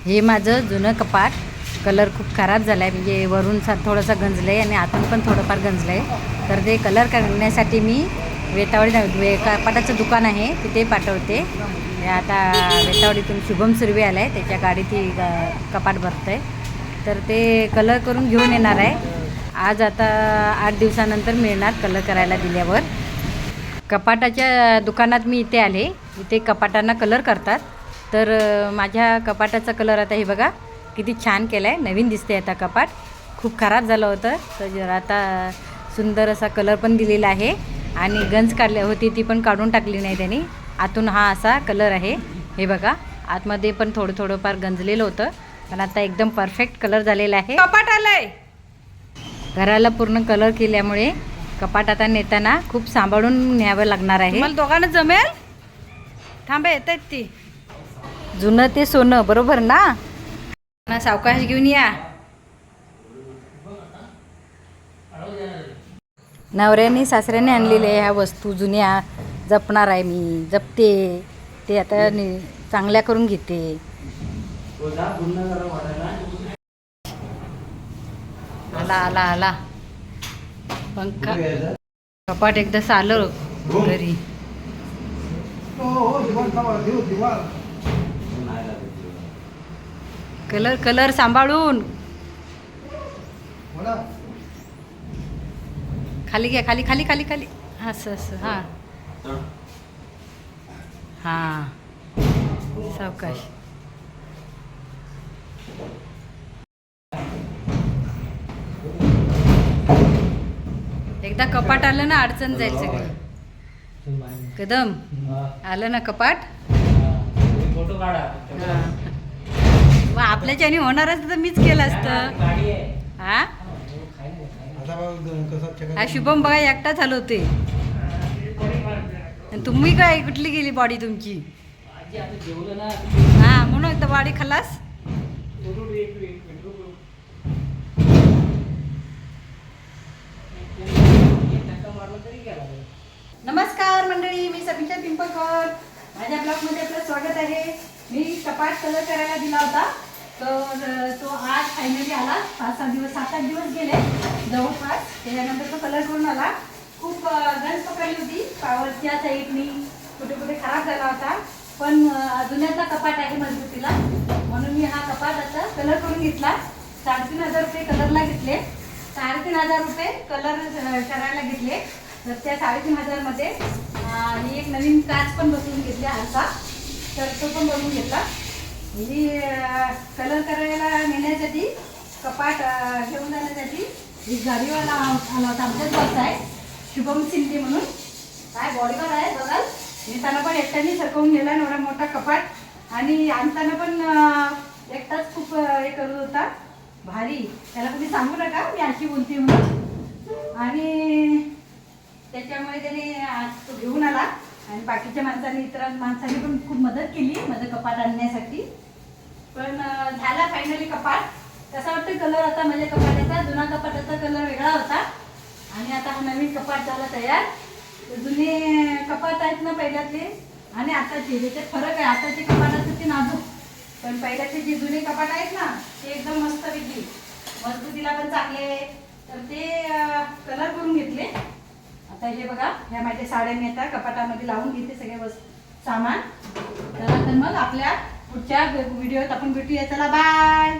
हे माझं जुनं कपाट कलर खूप खराब झाला आहे, म्हणजे वरून थोडंसं गंजलं आहे आणि आतून पण थोडंफार गंजलं आहे. तर ते कलर करण्यासाठी मी वेतावडी कपाटाचं दुकान आहे तिथे पाठवते. आता वेतावडीतून शुभम सुर्वे आला आहे, त्याच्या गाडीत कपाट भरतं आहे. तर ते कलर करून घेऊन येणार आहे. आज आता 8 दिवसानंतर मिळणार कलर करायला दिल्यावर. कपाटाच्या दुकानात मी इथे आले. इथे कपाटांना कलर करतात. तर माझ्या कपाटाचा कलर आता हे बघा किती छान केला आहे. नवीन दिसते आता कपाट. खूप खराब झालं होतं तर आता सुंदर असा कलर पण दिलेला आहे आणि गंज काढली होती ती पण काढून टाकली नाही त्यांनी. आतून हा असा कलर आहे. हे बघा आतमध्ये पण थोडंफार गंजलेलं होतं, पण आता एकदम परफेक्ट कलर झालेला आहे. कपाट आलंय. घराला पूर्ण कलर केल्यामुळे कपाट आता नेताना खूप सांभाळून न्यावं लागणार आहे. मला दोघांना जमेल. थांबा येत आहेत ती. जुनं ते सोनं, बरोबर ना? सावकाश घेऊन या. नवऱ्याने सासऱ्याने आणलेल्या ह्या वस्तू जुन्या जपणार आहे मी. जपते ते आता चांगल्या करून घेते. आला आला आला पंखा. कपाट एकदाच आलं घरी. कलर कलर सांभाळून. खाली घ्या, खाली खाली खाली खाली. असं असं. हां हां सावकाश. एकदा कपाट आलं ना अडचण जाईल सगळी. कदम आलं ना कपाट. मग आपल्याच्याने होणारच तर मीच केलं असतं. हा हा शुभम बघा एकटाच हलवते. तुम्ही काय कुठली गेली बॉडी तुमची? हा म्हणून एकदा बॉडी खलास. नमस्कार मंडळी, मी समीक्षा पिंपळकर. माझ्या ब्लॉगमध्ये आपलं स्वागत आहे. मी कपाट कलर करायला दिला होता, तर तो आज फायनली आला. 5-6 दिवस 7-8 दिवस गेले जवळपास. त्याच्यानंतर तो कलर करून आला. खूप गंज पकडली होती पावरच्या साईडनी, कुठे कुठे खराब झाला होता. पण जुन्याचा कपाट आहे मजबूतीला, म्हणून मी हा कपाट आता कलर करून घेतला. 3,500 रुपये कलरला घेतले. 3,500 रुपये कलर करायला घेतले. तर त्या 3,500 मध्ये ही एक नवीन काच पण बसवून घेतली आरसा, तर तो पण बनवून घेतला. ही कलर करायला नेण्यासाठी, कपाट घेऊन जाण्यासाठी ही गाडीवाला आला होता. आमच्याच बस आहे, शुभम शिंदे म्हणून. काय बॉडीवर आहे बघाल. नेताना पण एकट्याने सरकवून गेला एवढा मोठा कपाट, आणि आणताना पण एकटाच खूप हे करत होता. भारी. त्याला तुम्ही सांगू नका मी अशी बोलते म्हणून. आणि त्याच्यामुळे त्याने आज तो घेऊन आला, आणि बाकीच्या माणसांनी, इतर माणसांनी पण खूप मदत केली माझं कपाट आणण्यासाठी. पण झाला फायनली कपाट. कसा वाटतं कलर आता माझ्या कपाटाचा? जुना कपाटाचा कलर वेगळा होता आणि आता हा नवीन कपाट झाला तयार. जुने कपाट आहेत ना पहिल्यातले आणि आताचे, त्याच्यात फरक आहे. आताचे कपाटाचं ते नाजूक, पण पहिल्याचे जे जुने कपाट आहेत ना ते एकदम मस्त वेगळी, मजबूतीला पण चांगले. तर ते कलर करून घेतले. आता हे बघा, ह्या माझ्या साड्या मी आता कपाटामध्ये लावून घेते सगळे सामान. तर मग आपल्या पुढच्या व्हिडिओत आपण भेटूया. चला बाय.